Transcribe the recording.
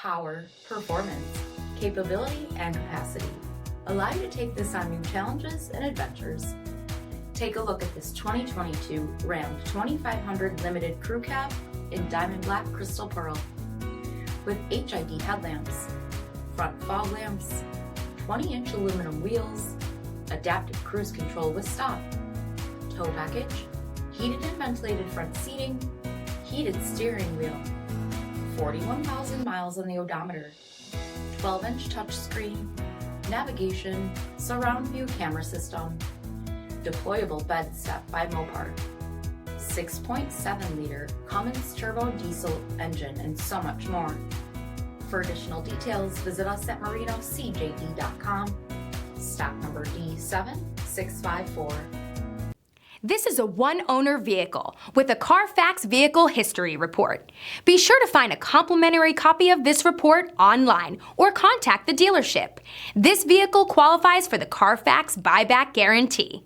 power, performance, capability, and capacity allow you to take this on new challenges and adventures. Take a look at this 2022 Ram 2500 Limited Crew Cab in Diamond Black Crystal Pearl with HID headlamps, front fog lamps, 20-inch aluminum wheels, adaptive cruise control with stop, tow package, heated and ventilated front seating, heated steering wheel, 41,000 miles on the odometer, 12-inch touchscreen, navigation, surround view camera system, deployable bed set by Mopar, 6.7-liter Cummins turbo diesel engine, and so much more. For additional details, visit us at marinocjd.com, stock number D7654. This is a one-owner vehicle with a Carfax Vehicle History Report. Be sure to find a complimentary copy of this report online or contact the dealership. This vehicle qualifies for the Carfax Buyback Guarantee.